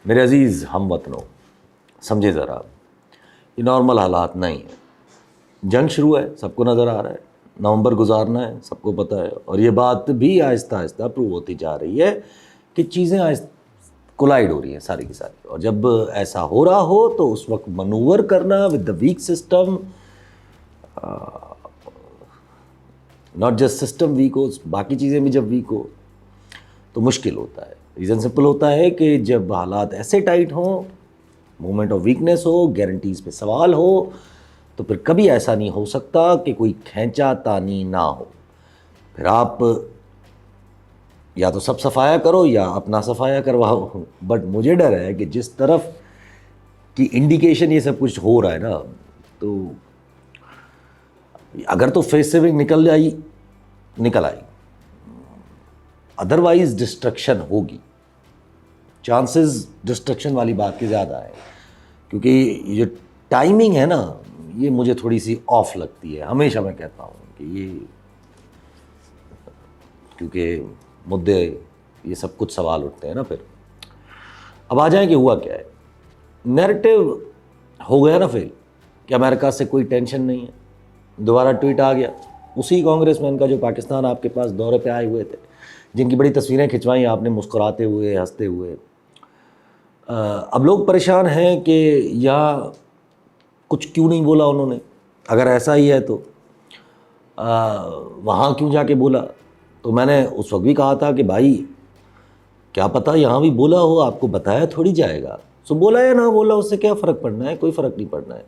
میرے عزیز ہم وطنوں، سمجھے ذرا، یہ نارمل حالات نہیں ہیں. جنگ شروع ہے، سب کو نظر آ رہا ہے، نومبر گزارنا ہے، سب کو پتہ ہے، اور یہ بات بھی آہستہ آہستہ پروو ہوتی جا رہی ہے کہ چیزیں کولائڈ ہو رہی ہیں ساری کی ساری. اور جب ایسا ہو رہا ہو تو اس وقت منور کرنا with the weak system, not just system weak ہو، باقی چیزیں بھی جب ویک ہو تو مشکل ہوتا ہے. ریزن سمپل ہوتا ہے کہ جب حالات ایسے ٹائٹ ہوں، moment of weakness who, guarantees پہ سوال ہو، تو پھر کبھی ایسا نہیں ہو سکتا کہ کوئی کھینچا تانی نہ ہو. پھر آپ یا تو سب صفایا کرو یا اپنا صفایا کرواؤ. بٹ مجھے ڈر ہے کہ جس طرف کی انڈیکیشن یہ سب کچھ ہو رہا ہے نا، تو اگر تو فیس سیونگ نکل آئی، ادروائز ڈسٹرکشن ہوگی. چانسز ڈسٹرکشن والی بات کے زیادہ ہے، کیونکہ یہ جو ٹائمنگ ہے نا، یہ مجھے تھوڑی سی آف لگتی ہے. ہمیشہ میں کہتا ہوں کہ یہ، کیونکہ مدعے یہ سب کچھ سوال اٹھتے ہیں نا. پھر اب آ جائیں کہ ہوا کیا ہے. نیریٹو ہو گیا نا فیل کہ امریکہ سے کوئی ٹینشن نہیں ہے. دوبارہ ٹویٹ آ گیا اسی کانگریس مین کا جو پاکستان آپ کے پاس دورے پہ آئے ہوئے تھے، جن کی بڑی تصویریں کھنچوائیں آپ نے مسکراتے ہوئے، ہنستے ہوئے. اب لوگ پریشان ہیں کہ یہاں کچھ کیوں نہیں بولا انہوں نے، اگر ایسا ہی ہے تو وہاں کیوں جا کے بولا. تو میں نے اس وقت بھی کہا تھا کہ بھائی کیا پتہ یہاں بھی بولا ہو، آپ کو بتایا تھوڑی جائے گا. سو بولا یا نہ بولا اس سے کیا فرق پڑنا ہے، کوئی فرق نہیں پڑنا ہے.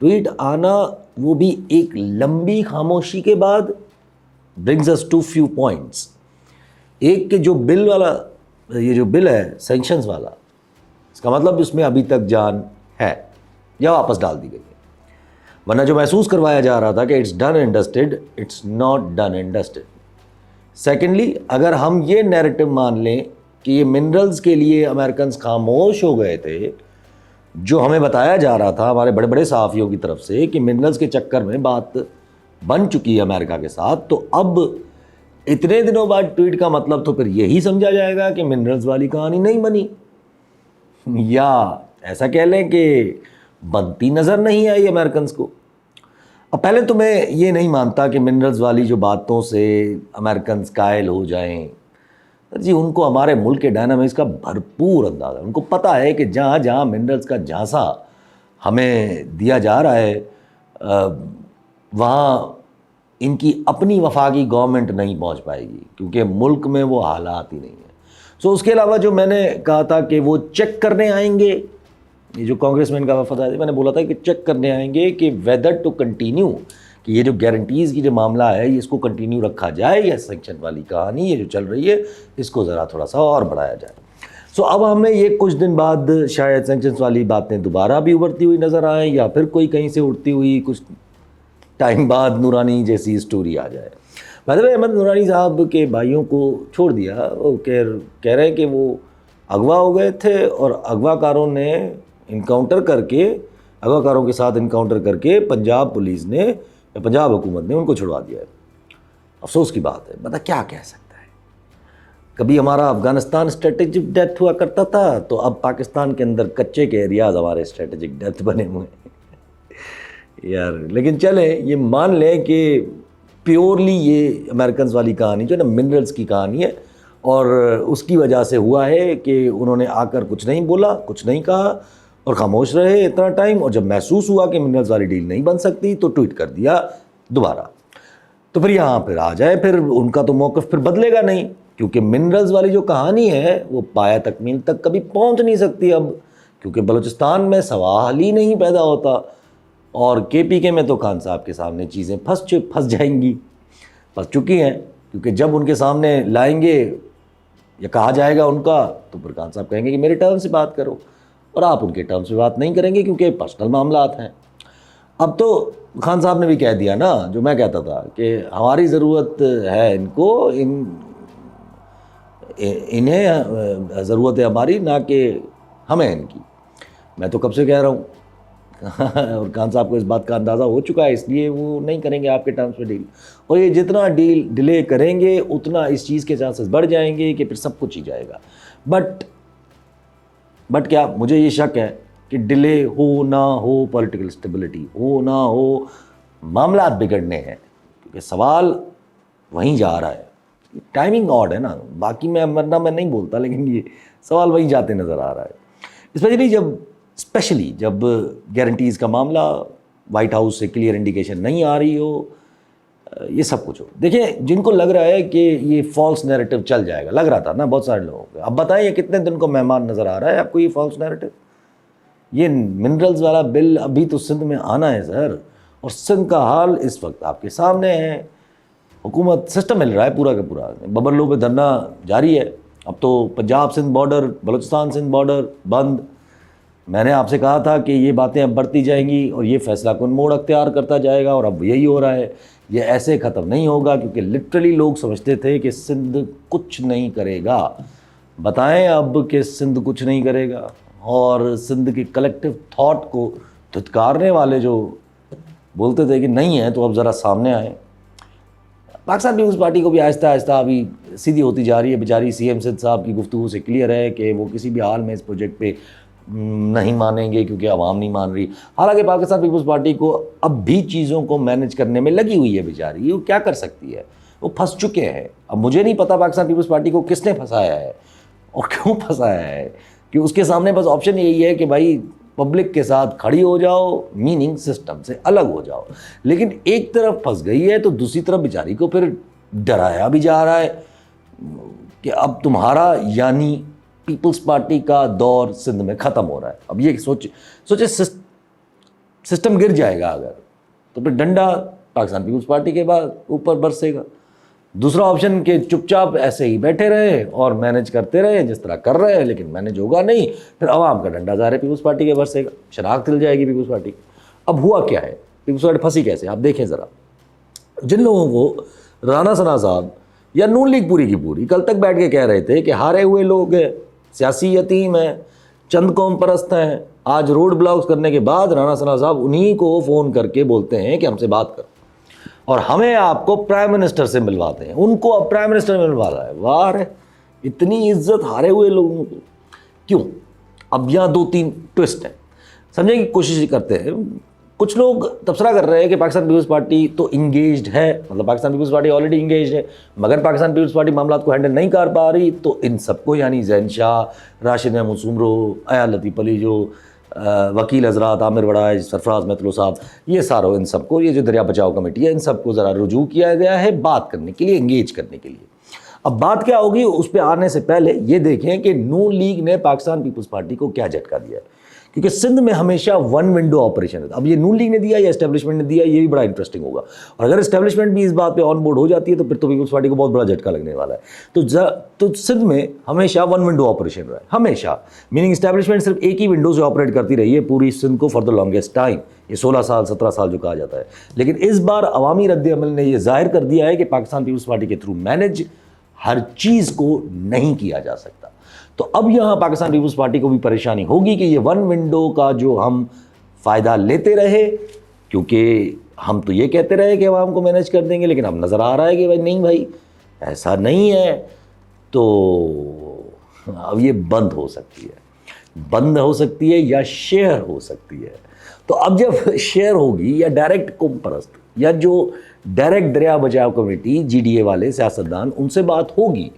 ٹویٹ آنا وہ بھی ایک لمبی خاموشی کے بعد brings us to few points. ایک کہ جو بل والا، یہ جو بل ہے سینکشنز والا، اس کا مطلب اس میں ابھی تک جان ہے یا واپس ڈال دی گئی ہے. ورنہ جو محسوس کروایا جا رہا تھا کہ it's done and dusted, it's not done and dusted. Secondly, اگر ہم یہ نیریٹو مان لیں کہ یہ منرلز کے لیے امریکنز خاموش ہو گئے تھے، جو ہمیں بتایا جا رہا تھا ہمارے بڑے بڑے صحافیوں کی طرف سے کہ منرلز کے چکر میں بات بن چکی ہے امریکہ کے ساتھ، تو اب اتنے دنوں بعد ٹویٹ کا مطلب تو پھر یہی سمجھا جائے گا کہ منرلز والی کہانی نہیں بنی، یا ایسا کہہ لیں کہ بنتی نظر نہیں آئی امریکنز کو. اب پہلے تو میں یہ نہیں مانتا کہ منرلز والی جو باتوں سے امریکنز قائل ہو جائیں. جی ان کو ہمارے ملک کے ڈائنامکس کا بھرپور اندازہ ہے. ان کو پتہ ہے کہ جہاں جہاں منرلز کا جھانسا ہمیں دیا جا رہا ہے، وہاں ان کی اپنی وفاقی گورنمنٹ نہیں پہنچ پائے گی، کیونکہ ملک میں وہ حالات ہی نہیں ہیں. سو اس کے علاوہ جو میں نے کہا تھا کہ وہ چیک کرنے آئیں گے، یہ جو کانگریس مین کا وفد ہے، میں نے بولا تھا کہ چیک کرنے آئیں گے کہ ویدر ٹو کنٹینیو، کہ یہ جو گارنٹیز کی جو معاملہ ہے اس کو کنٹینیو رکھا جائے، یا سینکشن والی کہانی یہ جو چل رہی ہے اس کو ذرا تھوڑا سا اور بڑھایا جائے. سو اب ہمیں یہ کچھ دن بعد شاید سینکشنز والی باتیں دوبارہ بھی ابھرتی ہوئی نظر آئیں، یا پھر کوئی کہیں سے اٹھتی ہوئی کچھ ٹائم بعد نورانی جیسی اسٹوری آ جائے. بعد احمد نورانی صاحب کے بھائیوں کو چھوڑ دیا، وہ کہہ رہے ہیں کہ وہ اغوا ہو گئے تھے اور اغوا کاروں نے انکاؤنٹر کر کے، اغوا کاروں کے ساتھ انکاؤنٹر کر کے پنجاب پولیس نے، پنجاب حکومت نے ان کو چھڑوا دیا ہے. افسوس کی بات ہے، بتا کیا کہہ سکتا ہے. کبھی ہمارا افغانستان اسٹریٹجک ڈیتھ ہوا کرتا تھا، تو اب پاکستان کے اندر کچے کے ایریاز ہمارے اسٹریٹجک ڈیتھ بنے ہوئے ہیں یار. لیکن چلیں یہ مان لیں کہ پیورلی یہ امریکنز والی کہانی جو ہے نا منرلز کی کہانی ہے، اور اس کی وجہ سے ہوا ہے کہ انہوں نے آ کر کچھ نہیں بولا، کچھ نہیں کہا اور خاموش رہے اتنا ٹائم، اور جب محسوس ہوا کہ منرلز والی ڈیل نہیں بن سکتی تو ٹویٹ کر دیا دوبارہ. تو پھر یہاں پھر آ جائے، پھر ان کا تو موقف پھر بدلے گا نہیں، کیونکہ منرلز والی جو کہانی ہے وہ پایا تکمیل تک کبھی پہنچ نہیں سکتی اب، کیونکہ بلوچستان میں سوال ہی نہیں پیدا ہوتا. اور کے پی کے میں تو خان صاحب کے سامنے چیزیں پھنس جائیں گی، پھنس چکی ہیں، کیونکہ جب ان کے سامنے لائیں گے یا کہا جائے گا ان کا، تو پھر خان صاحب کہیں گے کہ میرے ٹرم سے بات کرو، اور آپ ان کے ٹرم سے بات نہیں کریں گے کیونکہ پرسنل معاملات ہیں. اب تو خان صاحب نے بھی کہہ دیا نا جو میں کہتا تھا کہ ہماری ضرورت ہے ان کو، انہیں ضرورت ہے ہماری، نہ کہ ہمیں ان کی. میں تو کب سے کہہ رہا ہوں اور خان صاحب کو اس بات کا اندازہ ہو چکا ہے، اس لیے وہ نہیں کریں گے آپ کے ٹرمز پہ ڈیل. اور یہ جتنا ڈیل ڈیلے کریں گے اتنا اس چیز کے چانسز بڑھ جائیں گے کہ پھر سب کچھ ہی جائے گا. بٹ بٹ کیا مجھے یہ شک ہے کہ ڈیلے ہو نہ ہو، پولیٹیکل اسٹیبلٹی ہو نہ ہو، معاملات بگڑنے ہیں، کیونکہ سوال وہیں جا رہا ہے. ٹائمنگ آڈ ہے نا، باقی میں نہیں بولتا، لیکن یہ سوال وہیں جاتے نظر آ رہا ہے. اسپیشلی جب گارنٹیز کا معاملہ وائٹ ہاؤس سے کلیئر انڈیکیشن نہیں آ رہی ہو، یہ سب کچھ ہو. دیکھیں جن کو لگ رہا ہے کہ یہ فالس نیریٹو چل جائے گا، لگ رہا تھا نا بہت سارے لوگوں کو، اب بتائیں یہ کتنے دن کو مہمان نظر آ رہا ہے آپ کو یہ فالس نیریٹو؟ یہ منرلز والا بل ابھی تو سندھ میں آنا ہے سر، اور سندھ کا حال اس وقت آپ کے سامنے ہے. حکومت سسٹم مل رہا ہے پورا کا پورا، ببرلو پہ دھرنا جاری ہے. اب تو پنجاب سندھ بارڈر، بلوچستان سندھ بارڈر بند. میں نے آپ سے کہا تھا کہ یہ باتیں اب بڑھتی جائیں گی اور یہ فیصلہ کن موڑ اختیار کرتا جائے گا، اور اب یہی ہو رہا ہے. یہ ایسے ختم نہیں ہوگا، کیونکہ لٹرلی لوگ سمجھتے تھے کہ سندھ کچھ نہیں کرے گا. بتائیں اب کہ سندھ کچھ نہیں کرے گا، اور سندھ کی کلیکٹیو تھاٹ کو دھتکارنے والے جو بولتے تھے کہ نہیں ہے، تو اب ذرا سامنے آئے. پاکستان پیپلز پارٹی کو بھی آہستہ آہستہ ابھی سیدھی ہوتی جا رہی ہے. بیچاری سی ایم سندھ صاحب کی گفتگو سے کلیئر ہے کہ وہ کسی بھی حال میں اس پروجیکٹ پہ نہیں مانیں گے، کیونکہ عوام نہیں مان رہی. حالانکہ پاکستان پیپلز پارٹی کو اب بھی چیزوں کو مینیج کرنے میں لگی ہوئی ہے. بیچاری وہ کیا کر سکتی ہے، وہ پھنس چکے ہیں. اب مجھے نہیں پتا پاکستان پیپلز پارٹی کو کس نے پھنسایا ہے اور کیوں پھنسایا ہے، کہ اس کے سامنے بس آپشن یہی ہے کہ بھائی پبلک کے ساتھ کھڑی ہو جاؤ، میننگ سسٹم سے الگ ہو جاؤ. لیکن ایک طرف پھنس گئی ہے تو دوسری طرف بیچاری کو پھر ڈرایا بھی جا رہا ہے کہ اب تمہارا یعنی پیپلز پارٹی کا دور سندھ میں ختم ہو رہا ہے. اب یہ سوچے سسٹم گر جائے گا اگر، تو پھر ڈنڈا پاکستان پیپلز پارٹی کے بعد اوپر برسے گا. دوسرا آپشن کہ چپ چاپ ایسے ہی بیٹھے رہے اور مینیج کرتے رہے جس طرح کر رہے ہیں، لیکن مینیج ہوگا نہیں. پھر عوام کا ڈنڈا ظاہر ہے پیپلز پارٹی کے برسے گا، شناخت ہل جائے گی پیپلز پارٹی. اب ہوا کیا ہے، پیپلز پارٹی پھنسی کیسے؟ آپ دیکھیں ذرا. جن لوگوں کو رانا ثنا صاحب یا نون لیگ پوری کی پوری کل تک بیٹھ کے کہہ رہے تھے کہ ہارے ہوئے لوگ ہیں، سیاسی یتیم ہیں، چند قوم پرست ہیں، آج روڈ بلاکس کرنے کے بعد رانا ثنا صاحب انہی کو فون کر کے بولتے ہیں کہ ہم سے بات کرو اور ہمیں آپ کو پرائم منسٹر سے ملواتے ہیں. ان کو اب پرائم منسٹر میں ملوا رہا ہے. واہ رے، اتنی عزت ہارے ہوئے لوگوں کو کیوں؟ اب یہاں دو تین ٹوسٹ ہیں، سمجھنے کی کوشش کرتے ہیں. کچھ لوگ تبصرہ کر رہے ہیں کہ پاکستان پیپلز پارٹی تو انگیجڈ ہے، مطلب پاکستان پیپلز پارٹی آلریڈی انگیجڈ ہے، مگر پاکستان پیپلز پارٹی معاملات کو ہینڈل نہیں کر پا رہی. تو ان سب کو یعنی زین شاہ، راشد احمد سومرو، ایاز لطیف علی، جو وکیل حضرات عامر وڑائے، سرفراز متلو صاحب، یہ ساروں ان سب کو، یہ جو دریا بچاؤ کمیٹی ہے، ان سب کو ذرا رجوع کیا گیا ہے بات کرنے کے لیے، انگیج کرنے کے لیے. اب بات کیا ہوگی اس پہ آنے سے پہلے یہ دیکھیں کہ نون لیگ نے پاکستان پیپلز پارٹی کو کیا جھٹکا دیا ہے. کیونکہ سندھ میں ہمیشہ ون ونڈو آپریشن ہے. اب یہ نون لیگ نے دیا یا اسٹیبلشمنٹ نے دیا، یہ بھی بڑا انٹرسٹنگ ہوگا. اور اگر اسٹیبلشمنٹ بھی اس بات پہ آن بورڈ ہو جاتی ہے تو پھر تو پیپلز پارٹی کو بہت بڑا جھٹکا لگنے والا ہے. تو سندھ میں ہمیشہ ون ونڈو آپریشن رہا ہے، ہمیشہ. میننگ اسٹیبلشمنٹ صرف ایک ہی ونڈو سے آپریٹ کرتی رہی ہے پوری سندھ کو فار دا لانگیسٹ ٹائم، یہ 16 سال 17 سال جو کہا جاتا ہے. لیکن اس بار عوامی رد عمل نے یہ ظاہر کر دیا ہے کہ پاکستان پیپلز پارٹی کے تھرو مینیج ہر چیز کو نہیں کیا جا سکتا. تو اب یہاں پاکستان پیپلز پارٹی کو بھی پریشانی ہوگی کہ یہ ون ونڈو کا جو ہم فائدہ لیتے رہے، کیونکہ ہم تو یہ کہتے رہے کہ عوام کو مینیج کر دیں گے، لیکن اب نظر آ رہا ہے کہ بھائی نہیں، بھائی ایسا نہیں ہے. تو اب یہ بند ہو سکتی ہے یا شیئر ہو سکتی ہے. تو اب جب شیئر ہوگی یا ڈائریکٹ قوم پرست یا جو ڈائریکٹ دریا بچاؤ کمیٹی جی ڈی اے والے سیاستدان، ان سے بات ہوگی،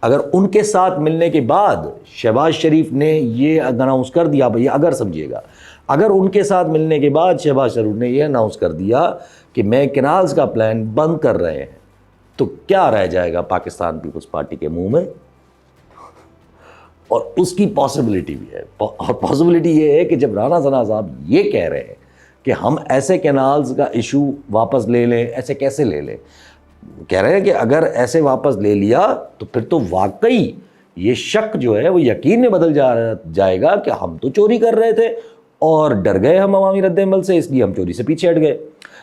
اگر ان کے ساتھ ملنے کے بعد شہباز شریف نے یہ اناؤنس کر دیا، بھئی اگر سمجھیے گا، اگر ان کے ساتھ ملنے کے بعد شہباز شریف نے یہ اناؤنس کر دیا کہ میں کینالز کا پلان بند کر رہے ہیں، تو کیا رہ جائے گا پاکستان پیپلز پارٹی کے منہ میں؟ اور اس کی پاسبلٹی بھی ہے. اور پاسبلٹی یہ ہے کہ جب رانا ثنا صاحب یہ کہہ رہے ہیں کہ ہم ایسے کینالز کا ایشو واپس لے لیں، ایسے کیسے لے لیں، کہہ رہے ہیں کہ اگر ایسے واپس لے لیا تو پھر تو واقعی یہ شک جو ہے وہ یقین میں بدل جائے گا کہ ہم تو چوری کر رہے تھے اور ڈر گئے ہم عوامی رد عمل سے، اس لیے ہم چوری سے پیچھے ہٹ گئے.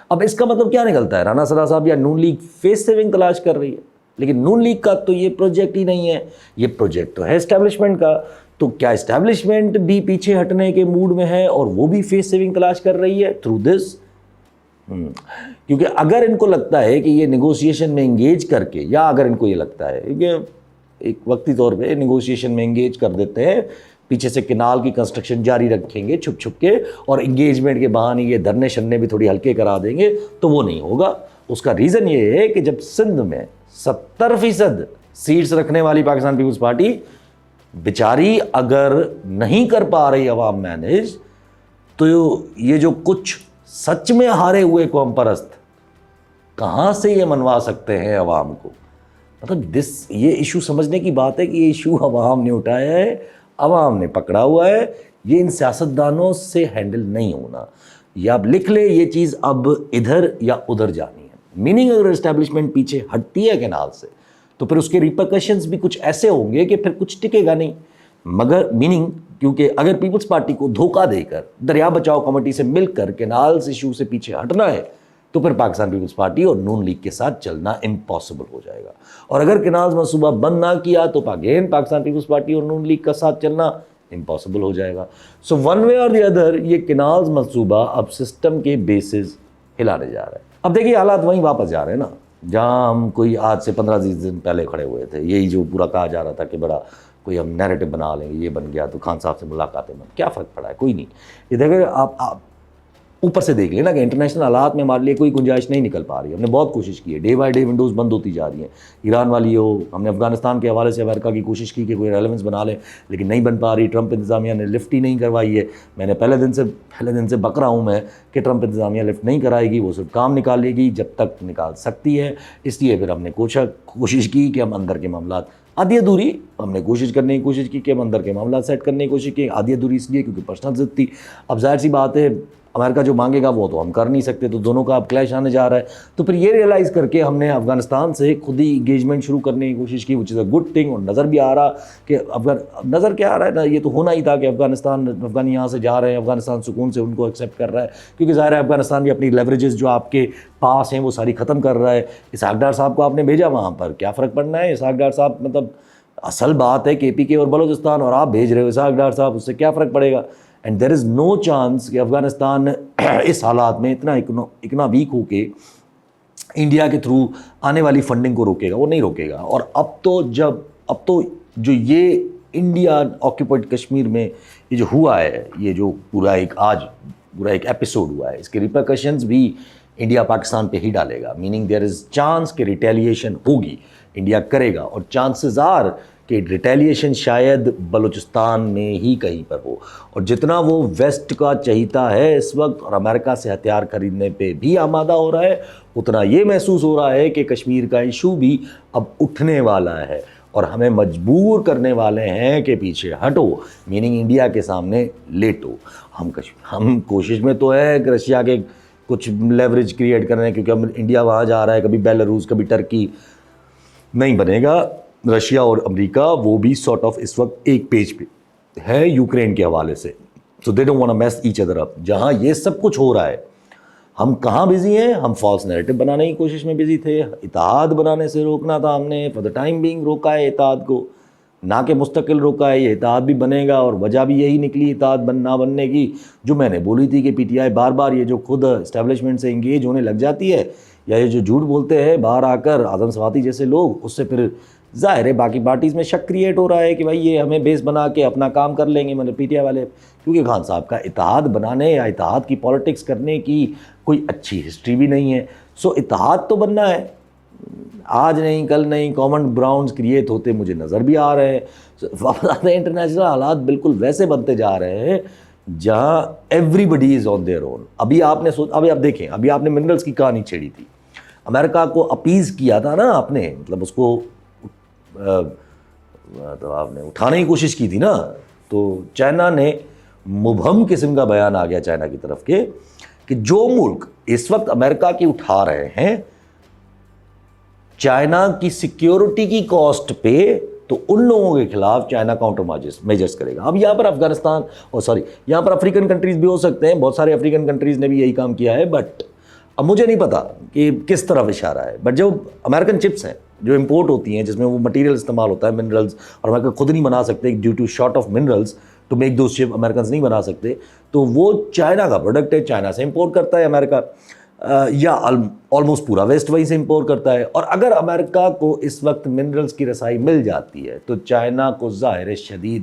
اب اس کا مطلب کیا نکلتا ہے؟ رانا ثنا صاحب یا نون لیگ فیس سیونگ تلاش کر رہی ہے، لیکن نون لیگ کا تو یہ پروجیکٹ ہی نہیں ہے، یہ پروجیکٹ تو ہے اسٹیبلشمنٹ کا. تو کیا اسٹیبلشمنٹ بھی پیچھے ہٹنے کے موڈ میں ہے اور وہ بھی فیس سیونگ تلاش کر رہی ہے تھرو دس؟ کیونکہ اگر ان کو لگتا ہے کہ یہ نیگوسیشن میں انگیج کر کے، یا اگر ان کو یہ لگتا ہے کہ ایک وقتی طور پہ نیگوسیشن میں انگیج کر دیتے ہیں پیچھے سے کنال کی کنسٹرکشن جاری رکھیں گے چھپ چھپ کے, اور انگیجمنٹ کے بہانے یہ دھرنے شرنے بھی تھوڑی ہلکے کرا دیں گے, تو وہ نہیں ہوگا. اس کا ریزن یہ ہے کہ جب سندھ میں 70% سیٹس رکھنے والی پاکستان پیپلز پارٹی بیچاری اگر نہیں کر پا رہی عوام مینیج, تو یہ جو کچھ سچ میں ہارے ہوئے قوم پرست کہاں سے یہ منوا سکتے ہیں عوام کو. مطلب یہ ایشو سمجھنے کی بات ہے کہ یہ ایشو عوام نے اٹھایا ہے, عوام نے پکڑا ہوا ہے, یہ ان سیاستدانوں سے ہینڈل نہیں ہونا. یا آپ لکھ لیں یہ چیز اب ادھر یا ادھر جانی ہے. میننگ اگر اسٹیبلشمنٹ پیچھے ہٹتی ہے کینال سے تو پھر اس کے ریپرکشنز بھی کچھ ایسے ہوں گے کہ پھر کچھ ٹکے گا نہیں. مگر میننگ کیونکہ اگر پیپلز پارٹی کو دھوکہ دے کر دریا بچاؤ کمیٹی سے مل کر کینالز ایشو سے پیچھے ہٹنا ہے تو پھر پاکستان پیپلز پارٹی اور نون لیگ کے ساتھ چلنا امپاسبل ہو جائے گا. اور اگر کینالز منصوبہ بند نہ کیا تو اگین پاکستان پیپلز پارٹی اور نون لیگ کا ساتھ چلنا امپاسبل ہو جائے گا. سو ون وے اور دی ادر یہ کینالز منصوبہ اب سسٹم کے بیسز ہلانے جا رہا ہے. اب دیکھیے حالات وہیں واپس جا رہے ہیں نا جہاں ہم کوئی آج سے 15-20 دن پہلے کھڑے ہوئے تھے. یہی جو پورا کہا جا رہا تھا کہ بڑا کوئی ہم نیریٹو بنا لیں گے, یہ بن گیا تو خان صاحب سے ملاقاتیں بن, کیا فرق پڑا ہے؟ کوئی نہیں. یہ دیکھیں آپ اوپر سے دیکھ لیں نا کہ انٹرنیشنل حالات میں ہمارے لیے کوئی گنجائش نہیں نکل پا رہی ہے. ہم نے بہت کوشش کی ہے, ڈے بائی ڈے ونڈوز بند ہوتی جا رہی ہیں. ایران والی ہو, ہم نے افغانستان کے حوالے سے امریکہ کی کوشش کی کہ کوئی ریلیونس بنا لیں لیکن نہیں بن پا رہی. ٹرمپ انتظامیہ نے لفٹ ہی نہیں کروائی ہے. میں نے پہلے دن سے بک رہا ہوں میں کہ ٹرمپ انتظامیہ لفٹ نہیں کرائے گی, وہ صرف کام نکالے گی جب تک نکال سکتی ہے. اس لیے پھر ہم نے کوشش کی کہ ہم اندر کے معاملات آدھی ادھوری ہم نے کوشش کرنے کی کوشش کی کہ ہم اندر کے معاملات سیٹ کرنے کی کوشش کی. آدھی ادھوری اس لیے کیونکہ پرسنل ضد تھی. اب ظاہر سی بات ہے امریکہ جو مانگے گا وہ تو ہم کر نہیں سکتے, تو دونوں کا اب کلیش آنے جا رہا ہے. تو پھر یہ ریئلائز کر کے ہم نے افغانستان سے خود ہی انگیجمنٹ شروع کرنے کی کوشش کی, وچ از اے گڈ تھنگ. اور نظر بھی آ رہا کہ نظر کیا آ رہا ہے نا, یہ تو ہونا ہی تھا کہ افغانی یہاں سے جا رہے ہیں, افغانستان سکون سے ان کو ایکسیپٹ کر رہا ہے, کیونکہ ظاہر ہے افغانستان بھی اپنی لیوریجز جو آپ کے پاس ہیں وہ ساری ختم کر رہا ہے. اسحاق ڈار صاحب کو آپ نے بھیجا وہاں پر, کیا فرق پڑنا ہے؟ اسحاق ڈار صاحب مطلب اصل بات ہے کہ پی کے اور بلوچستان, اور آپ بھیج رہے ہو اسحاق ڈار صاحب, اس سے کیا فرق پڑے گا؟ And there is no chance کہ افغانستان اس حالات میں اتنا ویک ہو کے انڈیا کے تھرو آنے والی فنڈنگ کو روکے گا, وہ نہیں روکے گا. اور اب تو جو یہ انڈیا آکوپائڈ کشمیر میں یہ جو ہوا ہے, یہ جو پورا ایک ایپیسوڈ ہوا ہے, اس کے ریپرکشنز بھی انڈیا پاکستان پہ ہی ڈالے گا. میننگ دیر از چانس کہ ریٹیلیشن ہوگی, انڈیا کرے گا, اور چانسز آر کہ ریٹیلیشن شاید بلوچستان میں ہی کہیں پر ہو. اور جتنا وہ ویسٹ کا چہیتا ہے اس وقت اور امریکہ سے ہتھیار خریدنے پہ بھی آمادہ ہو رہا ہے, اتنا یہ محسوس ہو رہا ہے کہ کشمیر کا ایشو بھی اب اٹھنے والا ہے اور ہمیں مجبور کرنے والے ہیں کہ پیچھے ہٹو, میننگ انڈیا کے سامنے لیٹو. ہم کوشش میں تو ہے کہ رشیا کے کچھ لیوریج کریٹ کرنے, کیونکہ اب انڈیا وہاں جا رہا ہے, کبھی بیلاروس کبھی ٹرکی, نہیں بنے گا. رشیا اور امریکہ وہ بھی سارٹ آف اس وقت ایک پیج پہ ہے یوکرین کے حوالے سے. So they don't want to mess each other up. جہاں یہ سب کچھ ہو رہا ہے ہم کہاں بزی ہیں؟ ہم فالس نیریٹو بنانے کی کوشش میں بزی تھے. اتحاد بنانے سے روکنا تھا ہم نے, فار دا ٹائم بینگ روکا ہے اتحاد کو, نہ کہ مستقل روکا ہے. یہ اتحاد بھی بنے گا, اور وجہ بھی یہی نکلی اتحاد نہ بننے کی جو میں نے بولی تھی کہ پی ٹی آئی بار بار یہ جو خود اسٹیبلشمنٹ سے انگیج ہونے لگ جاتی ہے, یا یہ جو جھوٹ بولتے ہیں باہر آ کر اعظم سواتی جیسے لوگ, اس سے پھر ظاہر ہے باقی پارٹیز میں شک کریٹ ہو رہا ہے کہ بھائی یہ ہمیں بیس بنا کے اپنا کام کر لیں گے. مطلب پی ٹی آئی والے, کیونکہ خان صاحب کا اتحاد بنانے یا اتحاد کی پالیٹکس کرنے کی کوئی اچھی ہسٹری بھی نہیں ہے. سو اتحاد تو بننا ہے, آج نہیں کل نہیں, کامن گراؤنڈز کریٹ ہوتے مجھے نظر بھی آ رہے ہیں. واپس آتے ہیں انٹرنیشنل حالات بالکل ویسے بنتے جا رہے ہیں جہاں every body is on their own. ابھی آپ دیکھیں, ابھی آپ نے منرلس کی کہانی چھیڑی تھی, امریکہ کو اپیز کیا تھا نا آپ نے, مطلب اس کو تو آپ نے اٹھانے کی کوشش کی تھی نا, تو چائنا نے مبہم قسم کا بیان آ گیا چائنا کی طرف کے کہ جو ملک اس وقت امریکہ کی اٹھا رہے ہیں چائنا کی سیکیورٹی کی کاسٹ پہ, تو ان لوگوں کے خلاف چائنا کاؤنٹر میجرز کرے گا. اب یہاں پر افغانستان یہاں پر افریقن کنٹریز بھی ہو سکتے ہیں, بہت سارے افریقن کنٹریز نے بھی یہی کام کیا ہے, بٹ اب مجھے نہیں پتا کہ کس طرف اشارہ ہے. بٹ جو امریکن چپس ہیں جو امپورٹ ہوتی ہیں, جس میں وہ مٹیریل استعمال ہوتا ہے منرلز, اور امریکہ خود نہیں بنا سکتے due to short of minerals to make those chip, Americans نہیں بنا سکتے, تو وہ چائنا کا پروڈکٹ ہے, چائنا سے امپورٹ کرتا ہے امریکہ, یا آلموسٹ پورا ویسٹ وہیں سے امپورٹ کرتا ہے. اور اگر امریکہ کو اس وقت منرلز کی رسائی مل جاتی ہے تو چائنا کو ظاہر شدید